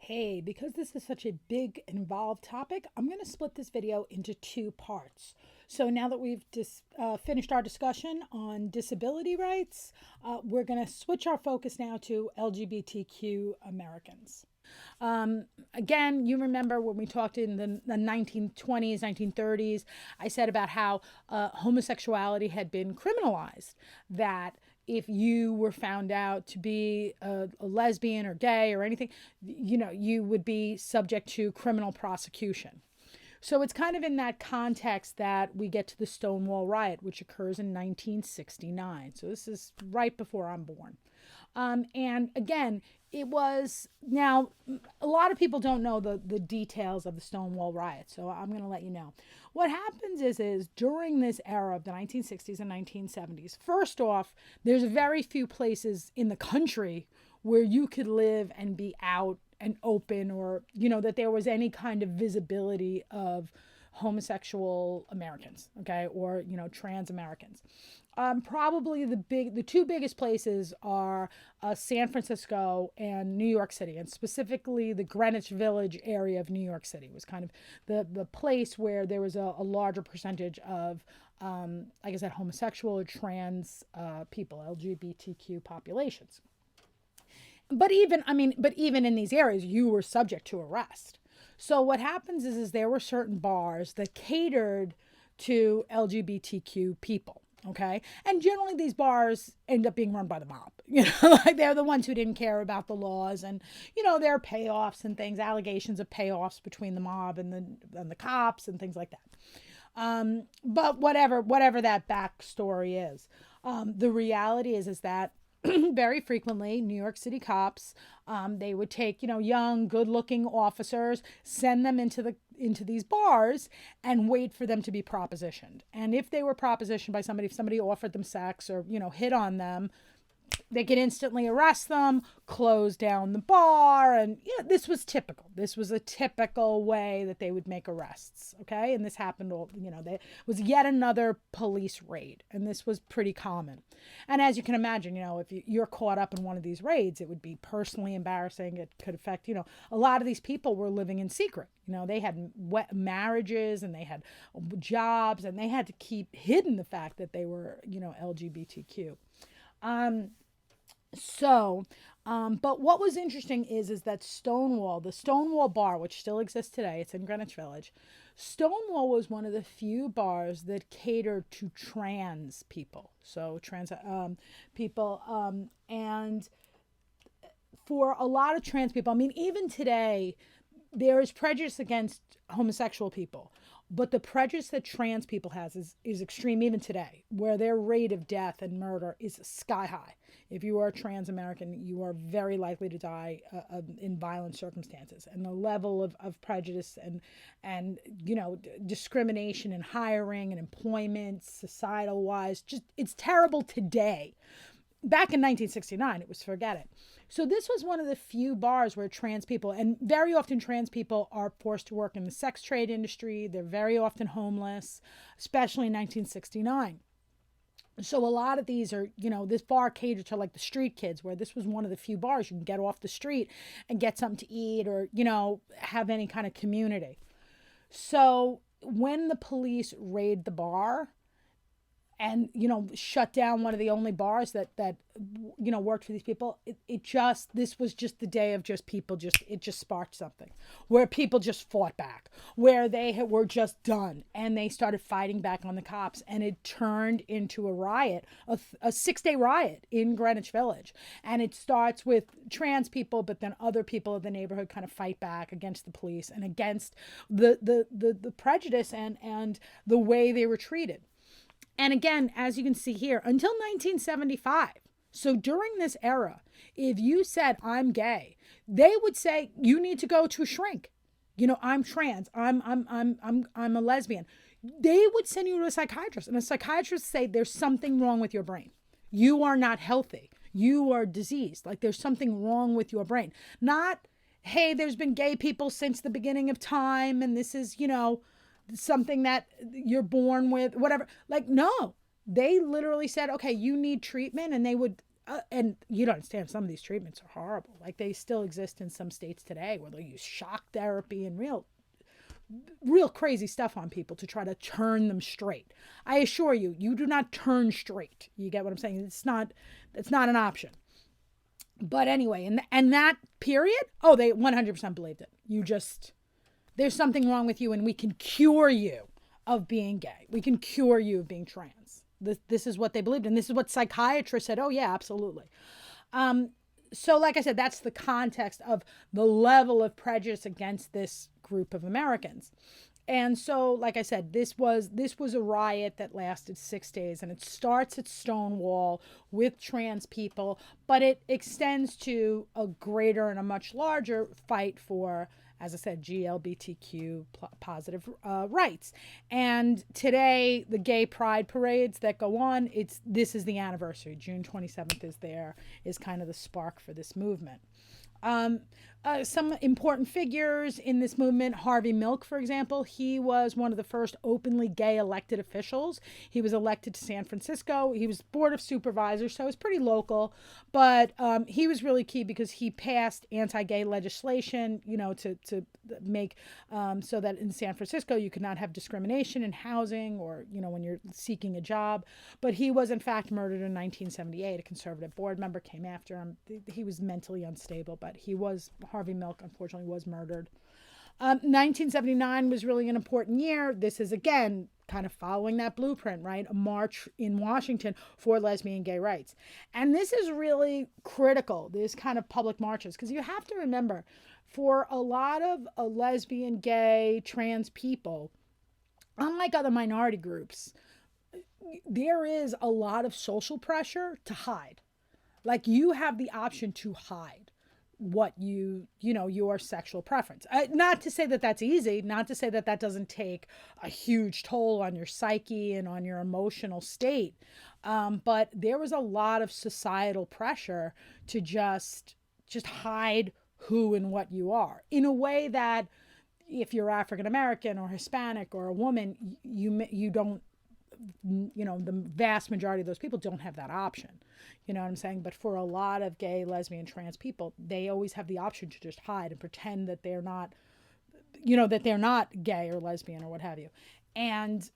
Hey, because this is such a big involved topic, I'm going to split this video into two parts. So now that we've finished our discussion on disability rights, we're going to switch our focus now to LGBTQ Americans. Again, you remember when we talked in the 1920s, 1930s, I said about how homosexuality had been criminalized, that if you were found out to be a lesbian or gay or anything, you would be subject to criminal prosecution. So it's kind of in that context that we get to the Stonewall Riot, which occurs in 1969. So this is right before I'm born. And again, it was now a lot of people don't know the details of the Stonewall Riot, so I'm going to let you know. What happens is during this era of the 1960s and 1970s, first off, there's very few places in the country where you could live and be out and open, or that there was any kind of visibility of homosexual Americans, okay, or trans Americans. Probably the two biggest places are San Francisco and New York City, and specifically the Greenwich Village area of New York City was kind of the place where there was a larger percentage of, like I said, homosexual or trans people, LGBTQ populations. But even in these areas, you were subject to arrest. So what happens is there were certain bars that catered to LGBTQ people. Okay. And generally these bars end up being run by the mob. Like they're the ones who didn't care about the laws, and, there are payoffs and things, allegations of payoffs between the mob and the cops and things like that. But whatever that backstory is, the reality is that very frequently New York City cops, they would take young, good-looking officers, send them into these bars, and wait for them to be propositioned. And if they were propositioned by somebody, if somebody offered them sex or hit on them, they could instantly arrest them, close down the bar, and this was typical. This was a typical way that they would make arrests, okay? And this happened all, there was yet another police raid, and this was pretty common. And as you can imagine, if you're caught up in one of these raids, it would be personally embarrassing. It could affect, a lot of these people were living in secret. They had marriages, and they had jobs, and they had to keep hidden the fact that they were, LGBTQ. But what was interesting is that the Stonewall bar, which still exists today, it's in Greenwich Village. Stonewall was one of the few bars that catered to trans people. So trans people, and for a lot of trans people, even today, there is prejudice against homosexual people. But the prejudice that trans people has is extreme even today, where their rate of death and murder is sky high. If you are a trans American, you are very likely to die in violent circumstances. And the level of prejudice and discrimination in hiring and employment, societal wise, just it's terrible today. Back in 1969, it was forget it. So this was one of the few bars where trans people, and very often trans people are forced to work in the sex trade industry. They're very often homeless, especially in 1969. So a lot of these are, this bar catered to like the street kids, where this was one of the few bars you can get off the street and get something to eat, or, have any kind of community. So when the police raid the bar, and shut down one of the only bars that worked for these people, this was just the day of it just sparked something, where people just fought back, where were just done, and they started fighting back on the cops, and it turned into a riot, a 6-day riot in Greenwich Village. And it starts with trans people, but then other people of the neighborhood kind of fight back against the police and against the prejudice and the way they were treated. And again, as you can see here, until 1975. So during this era, if you said I'm gay, they would say you need to go to a shrink. I'm trans. I'm a lesbian. They would send you to a psychiatrist, and a psychiatrist say there's something wrong with your brain. You are not healthy. You are diseased. Like there's something wrong with your brain. Not, hey, there's been gay people since the beginning of time, and this is, something that you're born with, whatever. Like, no, they literally said, okay, you need treatment. And they would and you don't understand, some of these treatments are horrible. Like, they still exist in some states today where they use shock therapy and real crazy stuff on people to try to turn them straight. I assure you, you do not turn straight. You get what I'm saying? It's not an option. But anyway, and that period, oh, they 100% believed it. There's something wrong with you, and we can cure you of being gay. We can cure you of being trans. This is what they believed, and this is what psychiatrists said. Oh yeah, absolutely. So like I said, that's the context of the level of prejudice against this group of Americans. And so, like I said, this was a riot that lasted 6 days, and it starts at Stonewall with trans people, but it extends to a greater and a much larger fight for, as I said, GLBTQ positive rights. And today, the gay pride parades that go on, this is the anniversary. June 27th is kind of the spark for this movement. Some important figures in this movement: Harvey Milk, for example. He was one of the first openly gay elected officials. He was elected to San Francisco. He was board of supervisors, so it was pretty local. But he was really key because he passed anti-gay legislation, to make so that in San Francisco you could not have discrimination in housing or, when you're seeking a job. But he was, in fact, murdered in 1978. A conservative board member came after him. He was mentally unstable, but Harvey Milk, unfortunately, was murdered. 1979 was really an important year. This is, again, kind of following that blueprint, right? A march in Washington for lesbian and gay rights. And this is really critical, these kind of public marches, because you have to remember, for a lot of lesbian, gay, trans people, unlike other minority groups, there is a lot of social pressure to hide. Like, you have the option to hide what your sexual preference. Not to say that that's easy, not to say that that doesn't take a huge toll on your psyche and on your emotional state. But there was a lot of societal pressure to just hide who and what you are, in a way that if you're African American or Hispanic or a woman, you don't, the vast majority of those people don't have that option. You know what I'm saying? But for a lot of gay, lesbian, trans people, they always have the option to just hide and pretend that they're not, that they're not gay or lesbian or what have you. And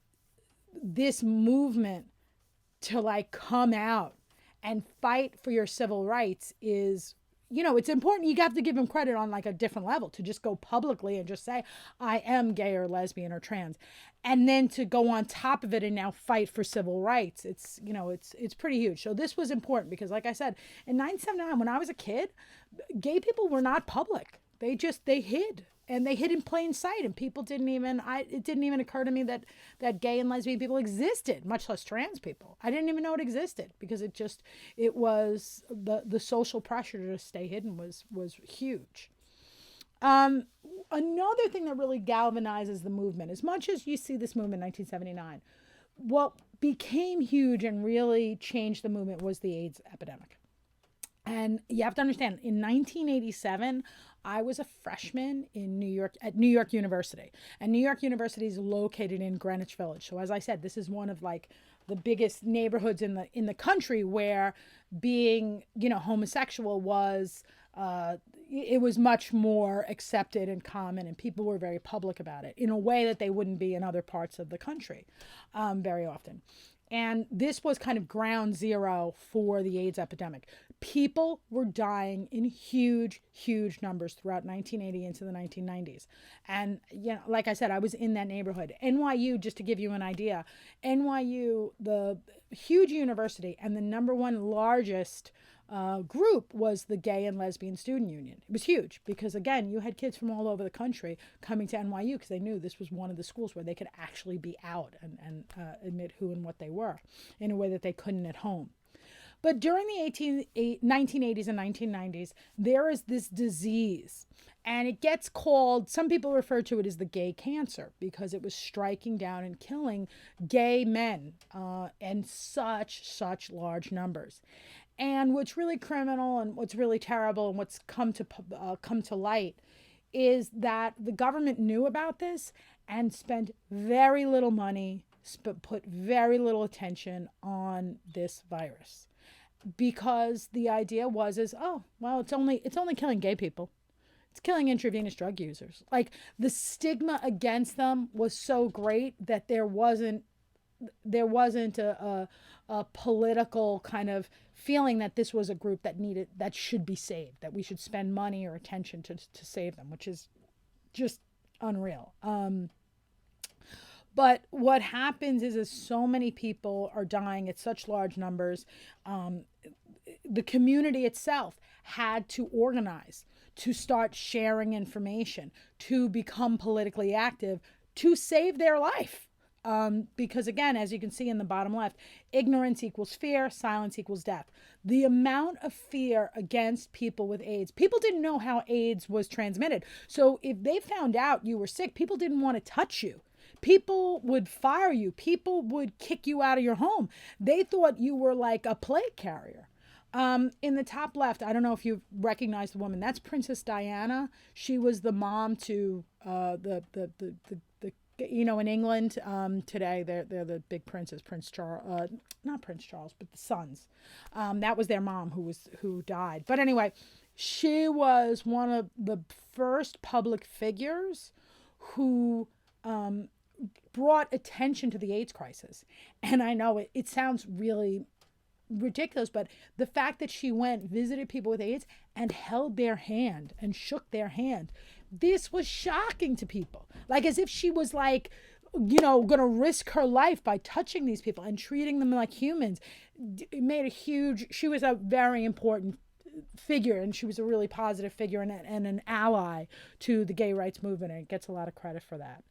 this movement to come out and fight for your civil rights is, it's important. You have to give them credit on a different level, to just go publicly and just say, I am gay or lesbian or trans. And then to go on top of it and now fight for civil rights. It's pretty huge. So this was important because, like I said, in 1979, when I was a kid, gay people were not public. They hid. And they hid in plain sight, and people it didn't even occur to me that gay and lesbian people existed, much less trans people. I didn't even know it existed because it was the social pressure to stay hidden was huge. Another thing that really galvanizes the movement, as much as you see this movement in 1979, what became huge and really changed the movement was the AIDS epidemic. And you have to understand, in 1987, I was a freshman in New York at New York University. And New York University is located in Greenwich Village. So as I said, this is one of the biggest neighborhoods in the country where being, homosexual was it was much more accepted and common, and people were very public about it in a way that they wouldn't be in other parts of the country very often. And this was kind of ground zero for the AIDS epidemic. People were dying in huge, huge numbers throughout 1980 into the 1990s. And, like I said, I was in that neighborhood. NYU, just to give you an idea, NYU, the huge university and the number one largest group was the Gay and Lesbian Student Union. It was huge because, again, you had kids from all over the country coming to NYU because they knew this was one of the schools where they could actually be out and admit who and what they were in a way that they couldn't at home. But during the 1980s and 1990s, there is this disease, and it gets called, some people refer to it as the gay cancer, because it was striking down and killing gay men in such large numbers. And what's really criminal and what's really terrible and what's come to light is that the government knew about this and spent very little money, put very little attention on this virus. because the idea is, oh, well, it's only killing gay people. It's killing intravenous drug users. Like, the stigma against them was so great that there wasn't a political kind of feeling that this was a group that should be saved, that we should spend money or attention to save them, which is just unreal. But what happens is so many people are dying at such large numbers. The community itself had to organize, to start sharing information, to become politically active, to save their life. Because again, as you can see in the bottom left, ignorance equals fear, silence equals death. The amount of fear against people with AIDS, people didn't know how AIDS was transmitted. So if they found out you were sick, people didn't want to touch you. People would fire you. People would kick you out of your home. They thought you were like a plague carrier. In the top left, I don't know if you recognize the woman. That's Princess Diana. She was the mom to in England today, they're the big princes, not Prince Charles, but the sons. That was their mom who died. But anyway, she was one of the first public figures who brought attention to the AIDS crisis. And I know it sounds really ridiculous, but the fact that she visited people with AIDS and held their hand and shook their hand, this was shocking to people. Like, as if she was like, going to risk her life by touching these people and treating them like humans. It made she was a very important figure, and she was a really positive figure and an ally to the gay rights movement, and it gets a lot of credit for that.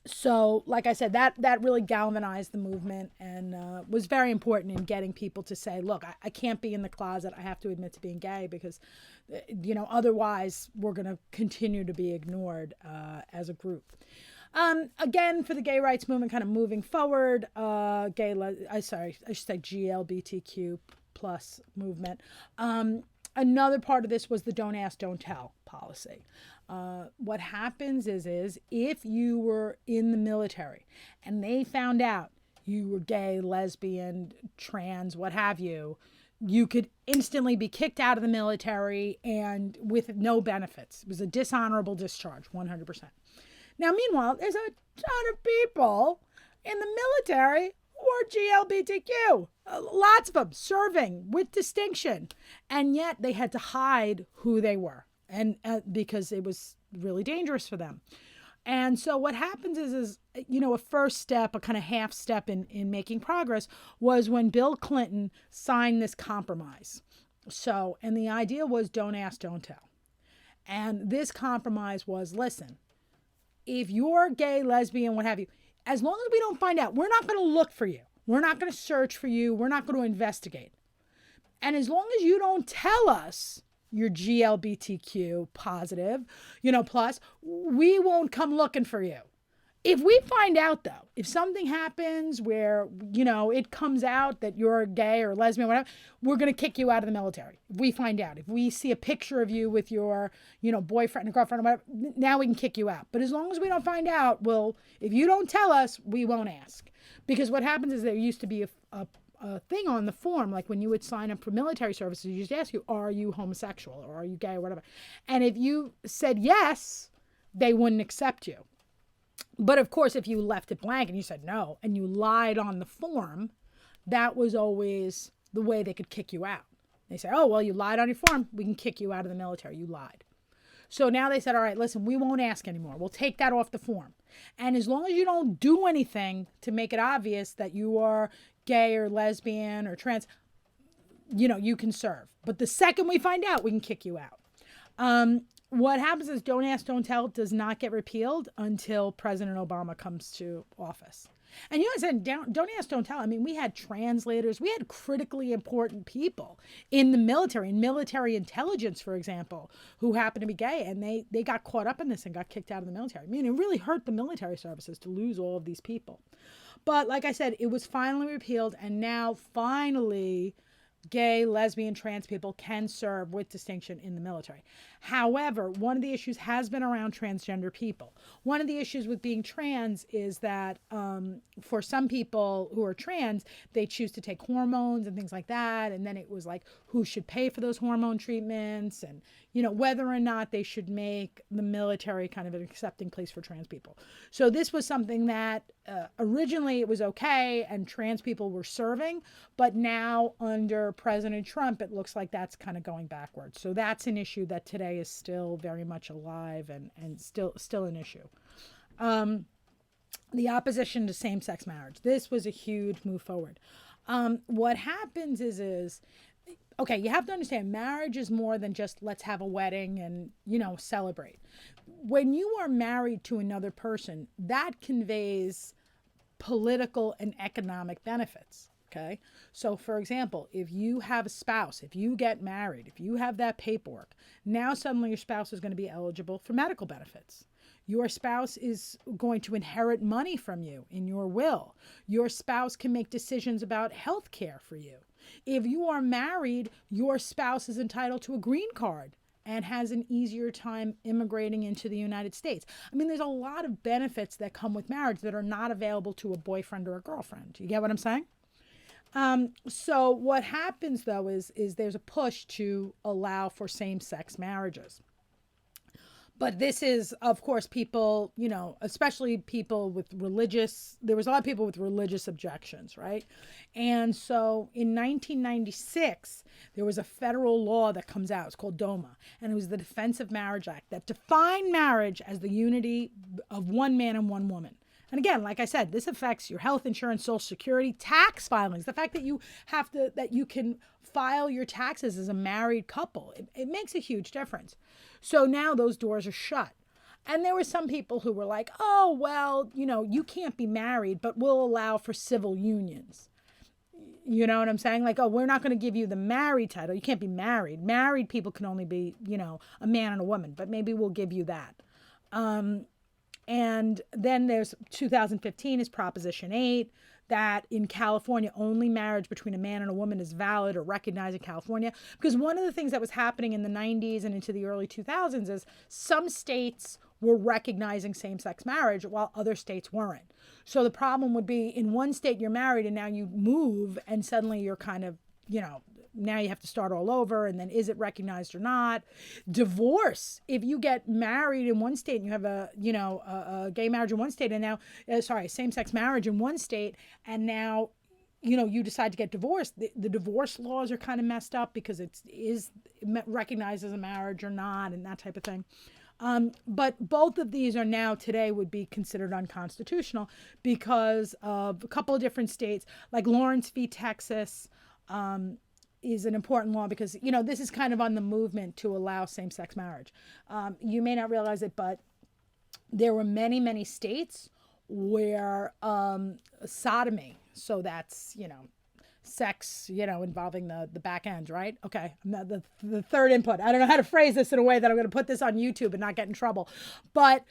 So, like I said, that really galvanized the movement and was very important in getting people to say, look, I can't be in the closet. I have to admit to being gay because, otherwise we're going to continue to be ignored as a group. Again, for the gay rights movement kind of moving forward, I should say GLBTQ plus movement. Another part of this was the don't ask, don't tell policy. What happens is if you were in the military and they found out you were gay, lesbian, trans, what have you, you could instantly be kicked out of the military and with no benefits. It was a dishonorable discharge, 100%. Now, meanwhile, there's a ton of people in the military who are GLBTQ. Lots of them serving with distinction. And yet they had to hide who they were. And because it was really dangerous for them. And so what happens is a first step, a kind of half step in making progress was when Bill Clinton signed this compromise. So, and the idea was don't ask, don't tell. And this compromise was, listen, if you're gay, lesbian, what have you, as long as we don't find out, we're not going to look for you. We're not going to search for you. We're not going to investigate. And as long as you don't tell us you're GLBTQ positive, plus, we won't come looking for you. If we find out, though, if something happens where, it comes out that you're gay or lesbian, whatever, we're going to kick you out of the military. If we find out, if we see a picture of you with your, boyfriend or girlfriend or whatever, now we can kick you out. But as long as we don't find out, if you don't tell us, we won't ask. Because what happens is there used to be a thing on the form, like when you would sign up for military services, you just ask you, are you homosexual or are you gay or whatever? And if you said yes, they wouldn't accept you. But of course, if you left it blank and you said no and you lied on the form, that was always the way they could kick you out. They say, oh, well, you lied on your form. We can kick you out of the military. You lied. So now they said, all right, listen, we won't ask anymore. We'll take that off the form. And as long as you don't do anything to make it obvious that you are gay or lesbian or trans, you can serve. But the second we find out, we can kick you out. What happens is don't ask, don't tell does not get repealed until President Obama comes to office. And I said, don't ask, don't tell. I mean, we had translators. We had critically important people in the military, in military intelligence, for example, who happened to be gay. And they got caught up in this and got kicked out of the military. I mean, it really hurt the military services to lose all of these people. But like I said, it was finally repealed. And now finally gay, lesbian, trans people can serve with distinction in the military. However, one of the issues has been around transgender people. One of the issues with being trans is that for some people who are trans, they choose to take hormones and things like that. And then it was like, who should pay for those hormone treatments, and, whether or not they should make the military kind of an accepting place for trans people. So this was something that originally it was okay and trans people were serving, but now under President Trump, it looks like that's kind of going backwards. So that's an issue that today is still very much alive and still an issue. The opposition to same-sex marriage. This was a huge move forward. What happens is okay, you have to understand, marriage is more than just let's have a wedding and, celebrate. When you are married to another person, that conveys political and economic benefits. Okay. So for example, if you have a spouse, if you get married, if you have that paperwork, now suddenly your spouse is going to be eligible for medical benefits. Your spouse is going to inherit money from you in your will. Your spouse can make decisions about health care for you. If you are married, your spouse is entitled to a green card and has an easier time immigrating into the United States. I mean, there's a lot of benefits that come with marriage that are not available to a boyfriend or a girlfriend. You get what I'm saying? So what happens, though, is there's a push to allow for same-sex marriages. But this is, of course, people, especially people with there was a lot of people with religious objections, right? And so in 1996, there was a federal law that comes out. It's called DOMA. And it was the Defense of Marriage Act that defined marriage as the unity of one man and one woman. And again, like I said, this affects your health insurance, Social Security, tax filings. The fact that you can file your taxes as a married couple, it makes a huge difference. So now those doors are shut. And there were some people who were like, oh, well, you can't be married, but we'll allow for civil unions. You know what I'm saying? Like, oh, we're not going to give you the married title. You can't be married. Married people can only be, a man and a woman, but maybe we'll give you that. And then there's 2015 is Proposition 8, that in California, only marriage between a man and a woman is valid or recognized in California. Because one of the things that was happening in the 90s and into the early 2000s is some states were recognizing same-sex marriage while other states weren't. So the problem would be in one state you're married and now you move and suddenly you're kind of, now you have to start all over, and then is it recognized or not? Divorce. If you get married in one state and you have a gay marriage in one state and now, same-sex marriage in one state, and now, you decide to get divorced, the divorce laws are kind of messed up because is recognized as a marriage or not, and that type of thing. But both of these are now today would be considered unconstitutional because of a couple of different states, like Lawrence v. Texas, is an important law because, this is kind of on the movement to allow same-sex marriage. You may not realize it, but there were many, many states where sodomy, so that's, sex, involving the back end, right? Okay, the third input. I don't know how to phrase this in a way that I'm going to put this on YouTube and not get in trouble. But,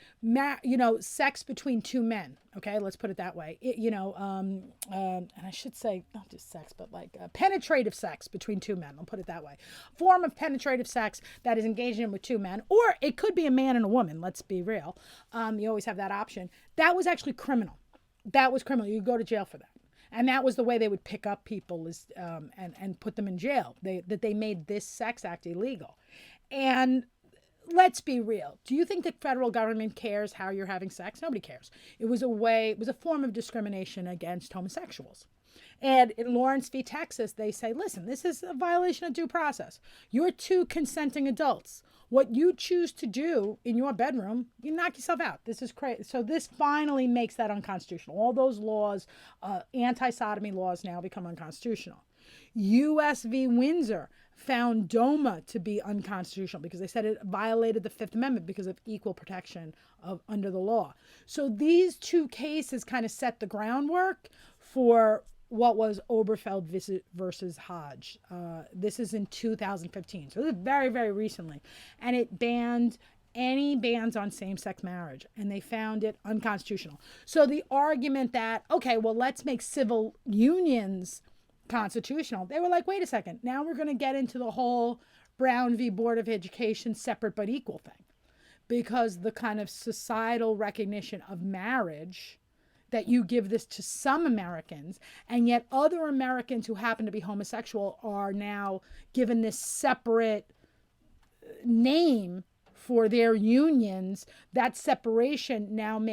sex between two men, okay? Let's put it that way. And I should say, not just sex, but like penetrative sex between two men. I'll put it that way. Form of penetrative sex that is engaged in with two men, or it could be a man and a woman, let's be real. You always have that option. That was actually criminal. That was criminal. You go to jail for that. And that was the way they would pick up people and put them in jail. They made this sex act illegal. And let's be real. Do you think the federal government cares how you're having sex? Nobody cares. It was a form of discrimination against homosexuals. And in Lawrence v. Texas, they say, listen, this is a violation of due process. You're two consenting adults. What you choose to do in your bedroom, you knock yourself out. This is crazy. So this finally makes that unconstitutional. All those laws, anti-sodomy laws now become unconstitutional. U.S. v. Windsor found DOMA to be unconstitutional because they said it violated the Fifth Amendment because of equal protection under the law. So these two cases kind of set the groundwork for what was Oberfeld versus Hodge. This is in 2015. So this is very, very recently. And it banned any bans on same-sex marriage, and they found it unconstitutional. So the argument that, okay, well, let's make civil unions constitutional. They were like, wait a second, now we're going to get into the whole Brown v. Board of Education separate but equal thing, because the kind of societal recognition of marriage, that you give this to some Americans, and yet other Americans who happen to be homosexual are now given this separate name for their unions. That separation now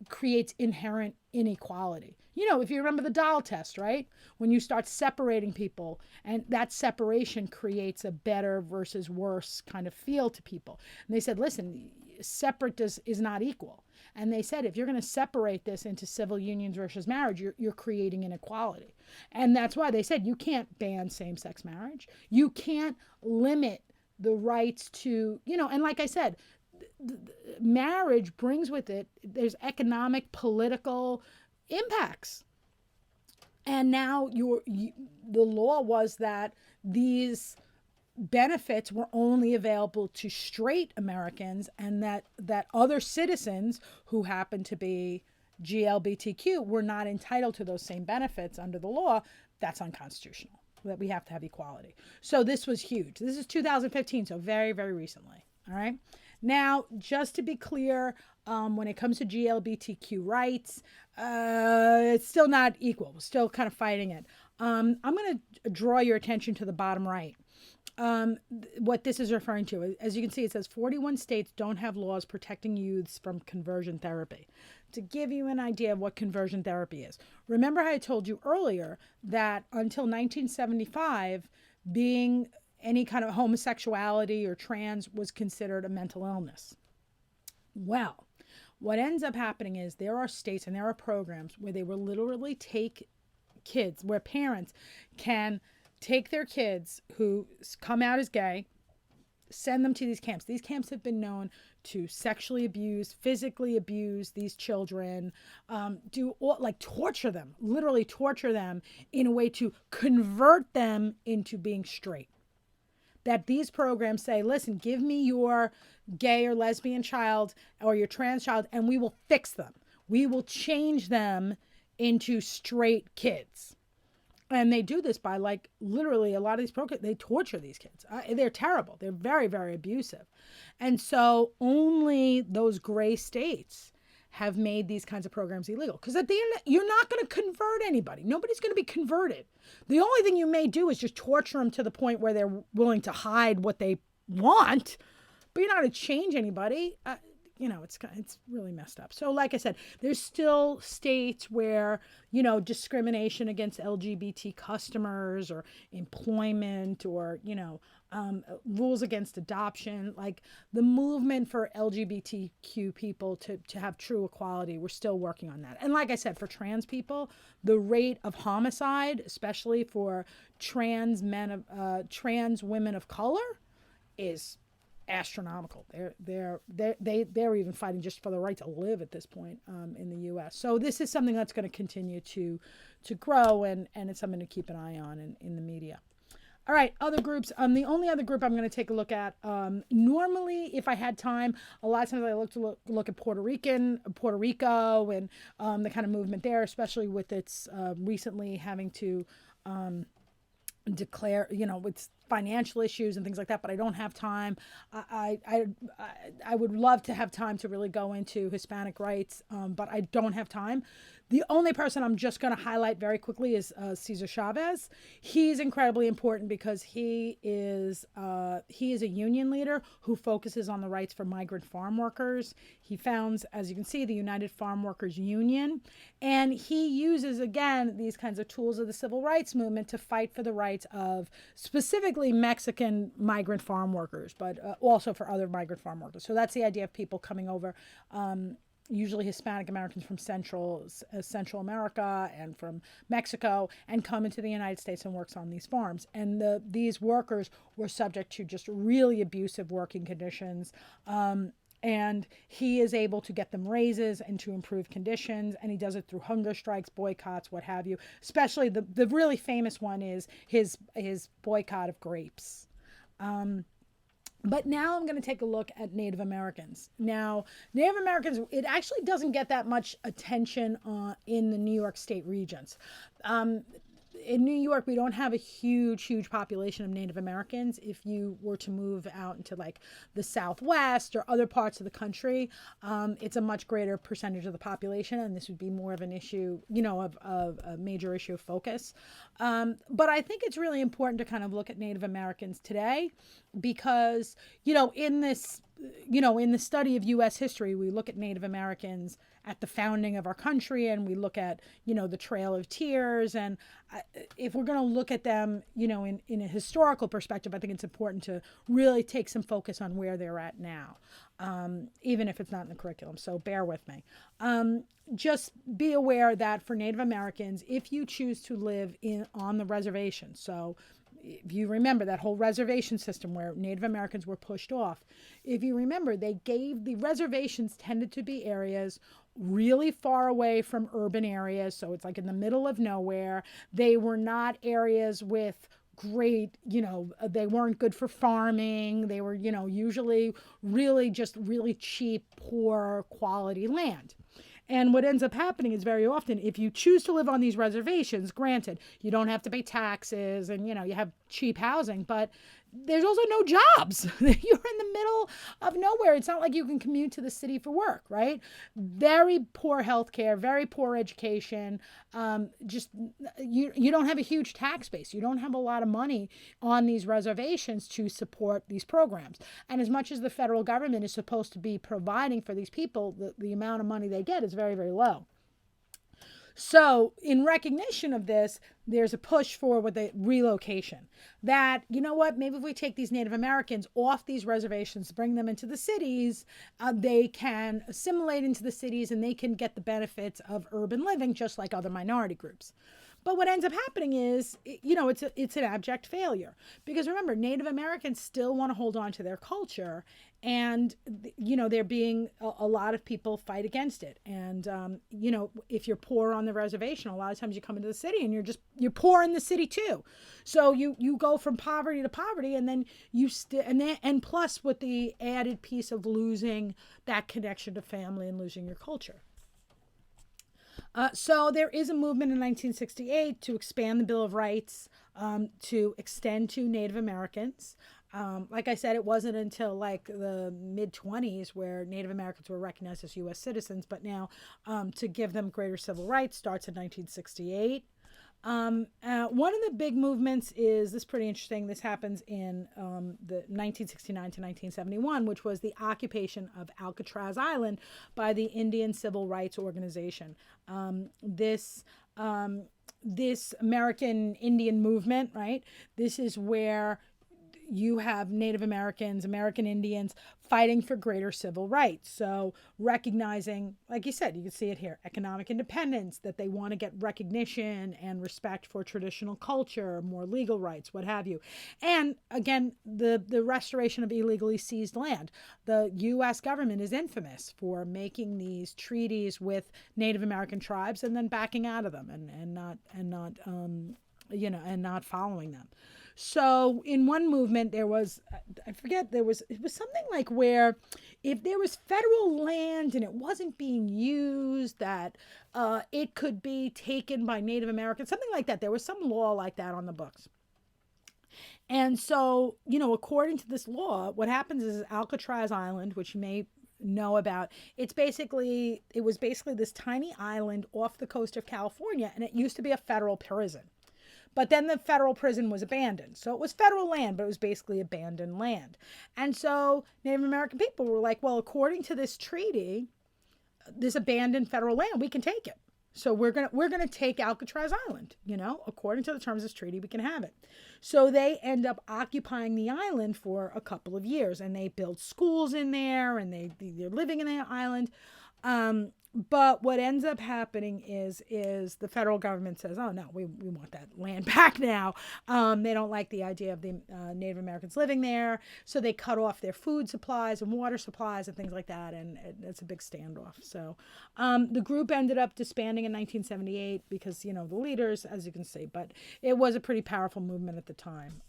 creates inherent inequality. If you remember the doll test, right? When you start separating people, and that separation creates a better versus worse kind of feel to people. And they said, listen, separate is not equal. And they said, if you're going to separate this into civil unions versus marriage, you're creating inequality. And that's why they said you can't ban same-sex marriage. You can't limit the rights to, and like I said, marriage brings with it, there's economic, political impacts. And now the law was that these benefits were only available to straight Americans, and that other citizens who happen to be GLBTQ were not entitled to those same benefits under the law. That's unconstitutional, that we have to have equality. So this was huge. This is 2015, so very, very recently. All right. Now, just to be clear, when it comes to GLBTQ rights, it's still not equal. We're still kind of fighting it. I'm going to draw your attention to the bottom right. What this is referring to, as you can see, it says 41 states don't have laws protecting youths from conversion therapy. To give you an idea of what conversion therapy is, remember how I told you earlier that until 1975, being any kind of homosexuality or trans was considered a mental illness. Well, what ends up happening is there are states and there are programs where they will literally take kids, where parents can take their kids who come out as gay, send them to these camps. These camps have been known to sexually abuse, physically abuse these children, torture them, literally torture them in a way to convert them into being straight. That these programs say, listen, give me your gay or lesbian child or your trans child, and we will fix them. We will change them into straight kids. And they do this by literally a lot of these programs, they torture these kids. They're terrible. They're very, very abusive. And so only those gray states have made these kinds of programs illegal. Because at the end, you're not going to convert anybody. Nobody's going to be converted. The only thing you may do is just torture them to the point where they're willing to hide what they want. But you're not going to change anybody. It's really messed up. So like I said, there's still states where, discrimination against LGBT customers or employment or, rules against adoption, like the movement for LGBTQ people to have true equality. We're still working on that. And like I said, for trans people, the rate of homicide, especially for trans women of color, is astronomical. They're even fighting just for the right to live at this point in the U.S. So this is something that's going to continue to grow, and it's something to keep an eye on in the media. All right, other groups. The only other group I'm going to take a look at, normally, if I had time, a lot of times I look at Puerto Rico, and the kind of movement there, especially with its recently having to declare, with financial issues and things like that, but I don't have time. I would love to have time to really go into Hispanic rights, but I don't have time. The only person I'm just going to highlight very quickly is Cesar Chavez. He's incredibly important because he is a union leader who focuses on the rights for migrant farm workers. He founds, as you can see, the United Farm Workers Union, and he uses, again, these kinds of tools of the civil rights movement to fight for the rights of specifically Mexican migrant farm workers, but also for other migrant farm workers. So that's the idea of people coming over, usually Hispanic Americans from Central America and from Mexico, and come into the United States and works on these farms. And these workers were subject to just really abusive working conditions. And he is able to get them raises and to improve conditions. And he does it through hunger strikes, boycotts, what have you. Especially the really famous one is his boycott of grapes. But now I'm going to take a look at Native Americans. Now, Native Americans, it actually doesn't get that much attention in the New York State regions. in New York, we don't have a huge population of Native Americans. If you were to move out into like the Southwest or other parts of the country, it's a much greater percentage of the population, and this would be more of an issue, of a major issue of focus. But I think it's really important to kind of look at Native Americans today because, in the study of U.S. history, we look at Native Americans at the founding of our country, and we look at, the Trail of Tears. And if we're going to look at them, in a historical perspective, I think it's important to really take some focus on where they're at now, even if it's not in the curriculum. So bear with me. Just be aware that for Native Americans, if you choose to live on the reservation, so if you remember that whole reservation system where Native Americans were pushed off, if you remember, the reservations tended to be areas really far away from urban areas. So it's like in the middle of nowhere. They were not areas with great, they weren't good for farming. They were, usually really just really cheap, poor quality land. And what ends up happening is very often, if you choose to live on these reservations, granted, you don't have to pay taxes and, you have cheap housing, but there's also no jobs. You're in the middle of nowhere. It's not like you can commute to the city for work, right? Very poor healthcare, very poor education. You don't have a huge tax base. You don't have a lot of money on these reservations to support these programs. And as much as the federal government is supposed to be providing for these people, the amount of money they get is very, very low. So in recognition of this, there's a push for relocation. That, maybe if we take these Native Americans off these reservations, bring them into the cities, they can assimilate into the cities and they can get the benefits of urban living just like other minority groups. But what ends up happening is, it's an abject failure. Because remember, Native Americans still want to hold on to their culture. And, there being a lot of people fight against it. And, if you're poor on the reservation, a lot of times you come into the city and you're poor in the city too. So you go from poverty to poverty, and then and plus with the added piece of losing that connection to family and losing your culture. So there is a movement in 1968 to expand the Bill of Rights to extend to Native Americans. Like I said, it wasn't until like the mid-20s where Native Americans were recognized as U.S. citizens, but now to give them greater civil rights starts in 1968. One of the big movements is this pretty interesting. This happens in the 1969 to 1971, which was the occupation of Alcatraz Island by the Indian Civil Rights Organization. This American Indian movement, right? This is where you have Native Americans, American Indians fighting for greater civil rights. So recognizing, like you said, you can see it here, economic independence, that they want to get recognition and respect for traditional culture, more legal rights, what have you. And again, the restoration of illegally seized land. The U.S. government is infamous for making these treaties with Native American tribes and then backing out of them and not following them. So in one movement, it was something like where if there was federal land and it wasn't being used, that it could be taken by Native Americans, something like that. There was some law like that on the books. And so, according to this law, what happens is Alcatraz Island, which you may know about, it was basically this tiny island off the coast of California, and it used to be a federal prison. But then the federal prison was abandoned. So it was federal land, but it was basically abandoned land. And so Native American people were like, well, according to this treaty, this abandoned federal land, we can take it. So we're gonna take Alcatraz Island, according to the terms of this treaty, we can have it. So they end up occupying the island for a couple of years, and they build schools in there, and they're living in the island. But what ends up happening is the federal government says, oh, no, we want that land back now. They don't like the idea of the Native Americans living there. So they cut off their food supplies and water supplies and things like that. And it's a big standoff. So the group ended up disbanding in 1978 because, the leaders, as you can see, but it was a pretty powerful movement at the time.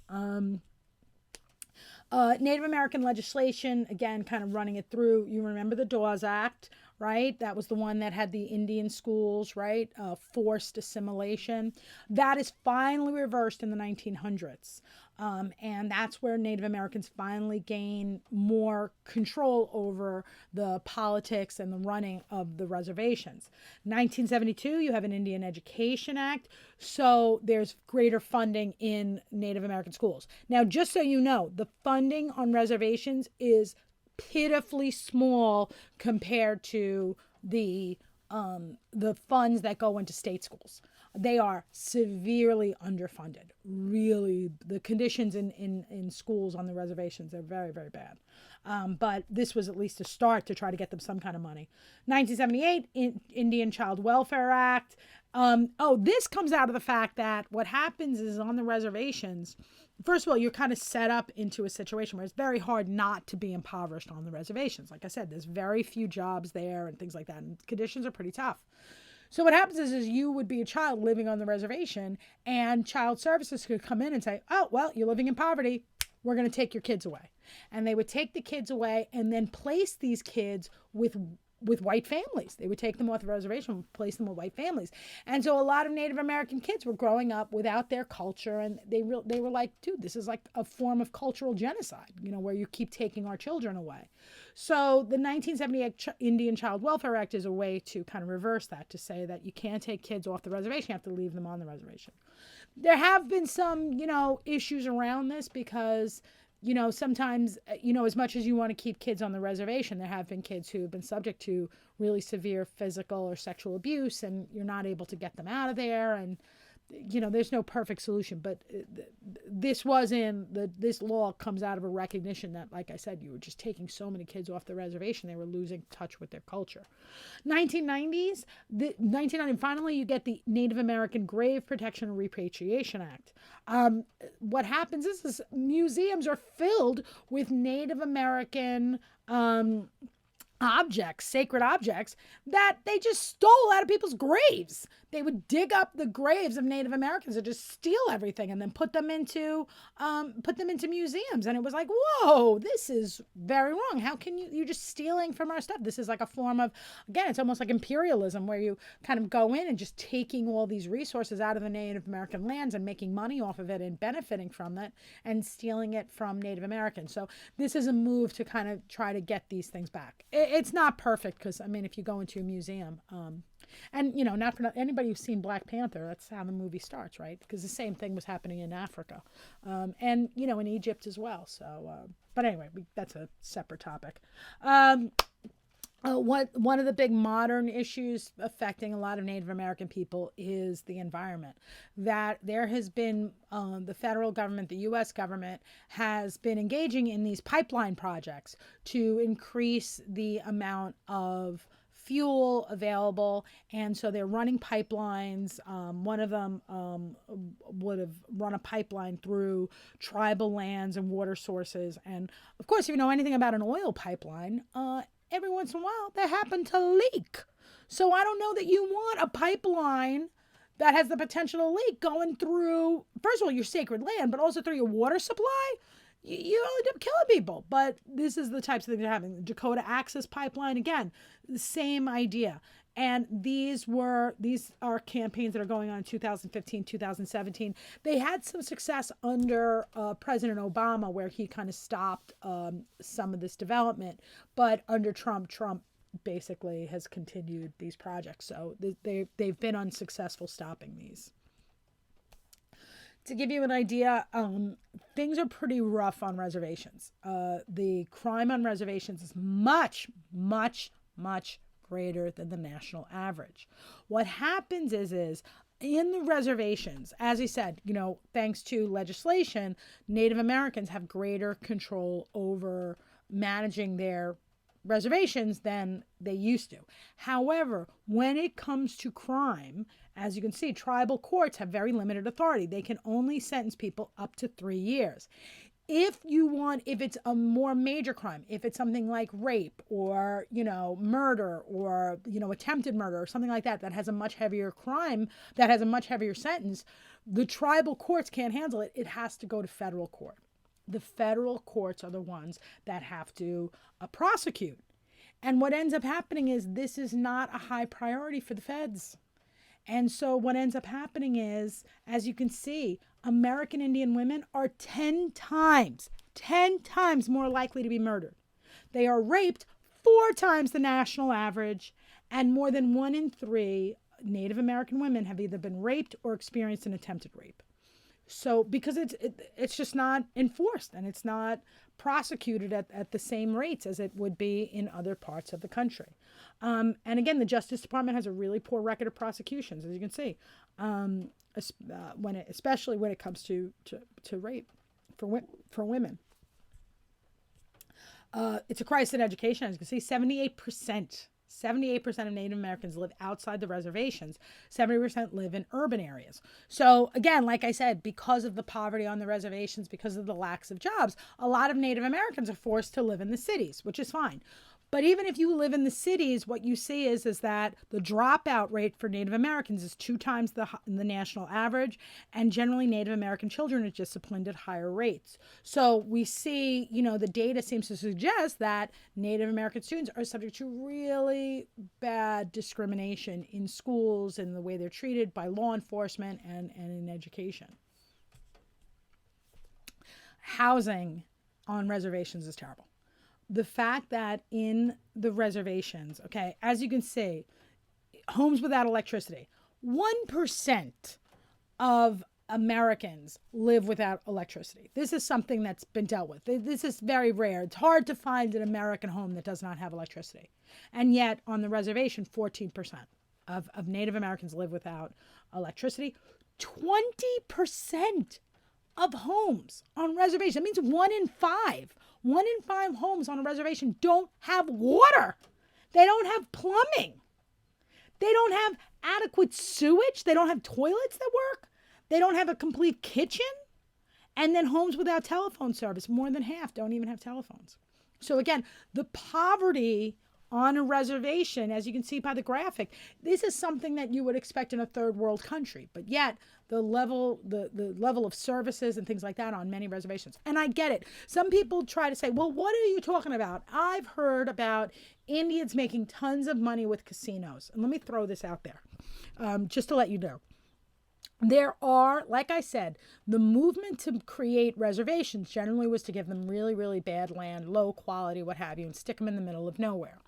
Native American legislation, again, kind of running it through. You remember the Dawes Act, right? That was the one that had the Indian schools, right? Forced assimilation. That is finally reversed in the 1900s. And that's where Native Americans finally gain more control over the politics and the running of the reservations. 1972, you have an Indian Education Act. So there's greater funding in Native American schools. Now, just so you know, the funding on reservations is pitifully small compared to the funds that go into state schools. They are severely underfunded. Really, the conditions in schools on the reservations are very, very bad. But this was at least a start to try to get them some kind of money. 1978, Indian Child Welfare Act. This comes out of the fact that what happens is on the reservations, first of all, you're kind of set up into a situation where it's very hard not to be impoverished on the reservations. Like I said, there's very few jobs there and things like that, and conditions are pretty tough. So what happens is you would be a child living on the reservation, and child services could come in and say, oh, well, you're living in poverty. We're going to take your kids away. And they would take the kids away and then place these kids with white families. They would take them off the reservation and place them with white families. And so a lot of Native American kids were growing up without their culture, and they were like, dude, this is like a form of cultural genocide, where you keep taking our children away. So the 1978 Indian Child Welfare Act is a way to kind of reverse that, to say that you can't take kids off the reservation, you have to leave them on the reservation. There have been some, issues around this because sometimes, as much as you want to keep kids on the reservation, there have been kids who have been subject to really severe physical or sexual abuse, and you're not able to get them out of there. And, there's no perfect solution. But this law comes out of a recognition that, like I said, you were just taking so many kids off the reservation, they were losing touch with their culture. 1990s, finally, you get the Native American Grave Protection and Repatriation Act. What happens is museums are filled with Native American objects, sacred objects, that they just stole out of people's graves. They would dig up the graves of Native Americans and just steal everything and then put them into museums. And it was like, whoa, this is very wrong. How can you're just stealing from our stuff? This is like a form of, again, it's almost like imperialism, where you kind of go in and just taking all these resources out of the Native American lands and making money off of it and benefiting from that and stealing it from Native Americans. So this is a move to kind of try to get these things back. It's not perfect because, if you go into a museum, and, not for anybody who's seen Black Panther, that's how the movie starts, right? Because the same thing was happening in Africa, and, in Egypt as well. So, but anyway, that's a separate topic. One of the big modern issues affecting a lot of Native American people is the environment. That there has been, the federal government, the U.S. government, has been engaging in these pipeline projects to increase the amount of fuel available, and so they're running pipelines. One of them would have run a pipeline through tribal lands and water sources. And of course, if you know anything about an oil pipeline, every once in a while they happen to leak. So I don't know that you want a pipeline that has the potential to leak going through, first of all, your sacred land, but also through your water supply. You end up killing people. But this is the types of things that are happening. The Dakota Access Pipeline, again, the same idea. And these are campaigns that are going on in 2015, 2017. They had some success under President Obama, where he kind of stopped some of this development. But under Trump basically has continued these projects. So they've been unsuccessful stopping these. To give you an idea, things are pretty rough on reservations. The crime on reservations is much, much, much greater than the national average. What happens is in the reservations, as I said, thanks to legislation, Native Americans have greater control over managing their reservations than they used to. However, when it comes to crime, as you can see, tribal courts have very limited authority. They can only sentence people up to 3 years. If it's a more major crime, if it's something like rape or, murder or, attempted murder or something like that, that has a much heavier crime, that has a much heavier sentence, the tribal courts can't handle it. It has to go to federal court. the federal courts are the ones that have to prosecute. And what ends up happening is this is not a high priority for the feds. And so what ends up happening is, as you can see, American Indian women are 10 times more likely to be murdered. They are raped 4 times the national average, and more than 1 in 3 Native American women have either been raped or experienced an attempted rape. So because it's just not enforced and it's not prosecuted at the same rates as it would be in other parts of the country. And again, the Justice Department has a really poor record of prosecutions, as you can see, especially when it comes to rape for women. It's a crisis in education. As you can see, 78% of Native Americans live outside the reservations. 70% live in urban areas. So again, like I said, because of the poverty on the reservations, because of the lack of jobs, a lot of Native Americans are forced to live in the cities, which is fine. But even if you live in the cities, what you see is that the dropout rate for Native Americans is 2 times the national average, and generally Native American children are disciplined at higher rates. So we see, the data seems to suggest that Native American students are subject to really bad discrimination in schools and the way they're treated by law enforcement and in education. Housing on reservations is terrible. The fact that in the reservations, okay, as you can see, homes without electricity, 1% of Americans live without electricity. This is something that's been dealt with. This is very rare. It's hard to find an American home that does not have electricity. And yet on the reservation, 14% of Native Americans live without electricity. 20% of homes on reservations, that means 1 in 5. 1 in 5 homes on a reservation don't have water. They don't have plumbing. They don't have adequate sewage. They don't have toilets that work. They don't have a complete kitchen. And then homes without telephone service, more than half don't even have telephones. So again, the poverty on a reservation, as you can see by the graphic, this is something that you would expect in a third world country, but yet the level of services and things like that on many reservations. And I get it. Some people try to say, well, what are you talking about? I've heard about Indians making tons of money with casinos. And let me throw this out there, just to let you know. There are, like I said, the movement to create reservations generally was to give them really, really bad land, low quality, what have you, and stick them in the middle of nowhere.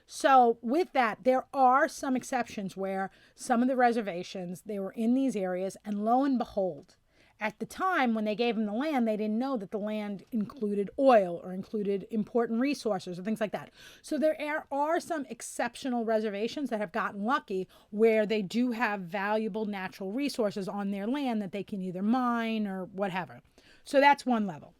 So with that, there are some exceptions where some of the reservations, they were in these areas, and lo and behold, at the time when they gave them the land, they didn't know that the land included oil or included important resources or things like that. So there are some exceptional reservations that have gotten lucky where they do have valuable natural resources on their land that they can either mine or whatever. So that's one level.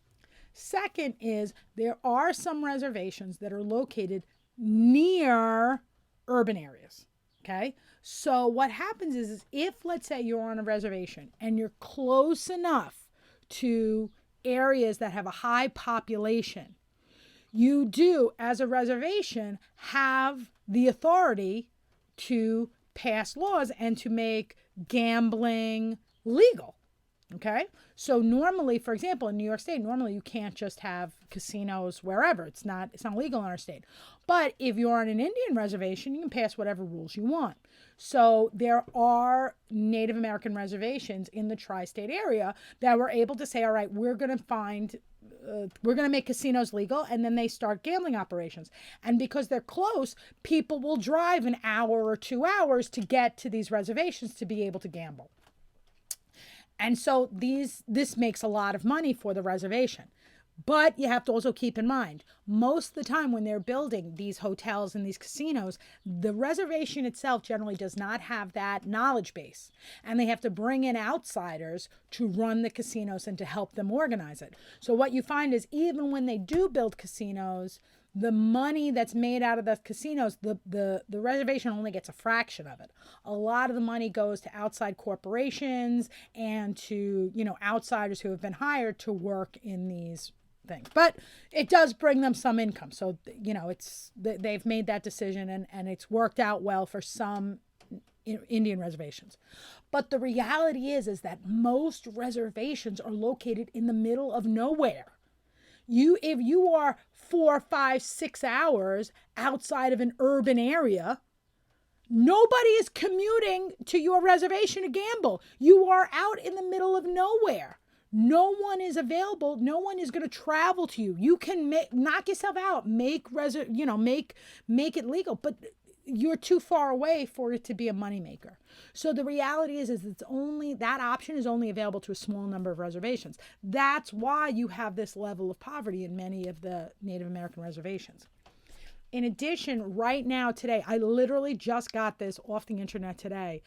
Second is there are some reservations that are located near urban areas. Okay. So what happens is if, let's say, you're on a reservation and you're close enough to areas that have a high population, you do, as a reservation, have the authority to pass laws and to make gambling legal. Okay. So normally, for example, in New York State, normally you can't just have casinos wherever. It's not legal in our state. But if you're on an Indian reservation, you can pass whatever rules you want. So there are Native American reservations in the tri-state area that were able to say, all right, we're going to make casinos legal, and then they start gambling operations. And because they're close, people will drive an hour or 2 hours to get to these reservations to be able to gamble. And so this makes a lot of money for the reservation. But you have to also keep in mind, most of the time when they're building these hotels and these casinos, the reservation itself generally does not have that knowledge base. And they have to bring in outsiders to run the casinos and to help them organize it. So what you find is even when they do build casinos, the money that's made out of the casinos, the reservation only gets a fraction of it. A lot of the money goes to outside corporations and to, outsiders who have been hired to work in these things. But it does bring them some income. So, they've made that decision and it's worked out well for some Indian reservations. But the reality is that most reservations are located in the middle of nowhere. If you are 4, 5, 6 hours outside of an urban area, nobody is commuting to your reservation to gamble. You are out in the middle of nowhere. No one is available. No one is going to travel to you. You can knock yourself out, make it legal, but you're too far away for it to be a moneymaker. So the reality is it's only, that option is only available to a small number of reservations. That's why you have this level of poverty in many of the Native American reservations. In addition, right now, today, I literally just got this off the internet today.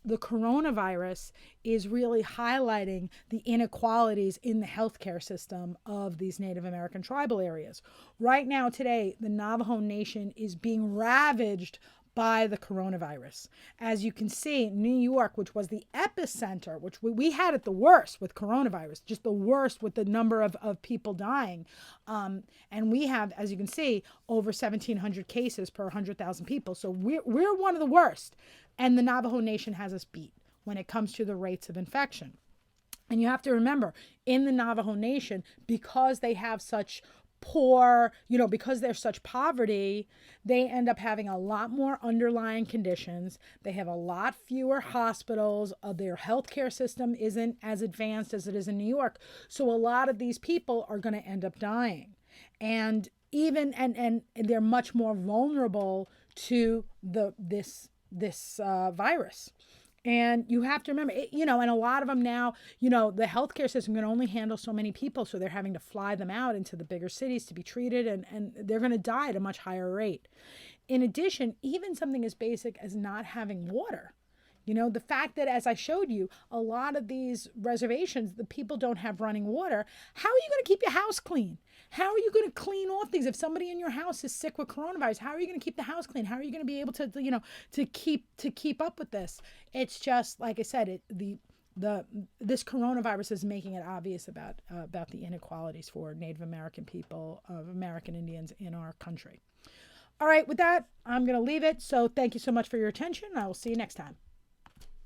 The coronavirus is really highlighting the inequalities in the healthcare system of these Native American tribal areas. Right now, today, the Navajo Nation is being ravaged by the coronavirus. As you can see, New York, which was the epicenter, which we had it the worst with coronavirus, just the worst with the number of people dying. And we have, as you can see, over 1,700 cases per 100,000 people. So we're one of the worst. And the Navajo Nation has us beat when it comes to the rates of infection. And you have to remember, in the Navajo Nation, because they have such because there's such poverty, they end up having a lot more underlying conditions. They have a lot fewer hospitals. Their healthcare system isn't as advanced as it is in New York. So a lot of these people are going to end up dying. And they're much more vulnerable to this virus. And you have to remember, and a lot of them now, the healthcare system can only handle so many people. So they're having to fly them out into the bigger cities to be treated, and they're going to die at a much higher rate. In addition, even something as basic as not having water. The fact that, as I showed you, a lot of these reservations, the people don't have running water. How are you going to keep your house clean? How are you going to clean off things? If somebody in your house is sick with coronavirus, how are you going to keep the house clean? How are you going to be able to, to keep up with this? It's just, like I said, this coronavirus is making it obvious about the inequalities for Native American people, of American Indians in our country. All right, with that, I'm going to leave it. So thank you so much for your attention. I will see you next time.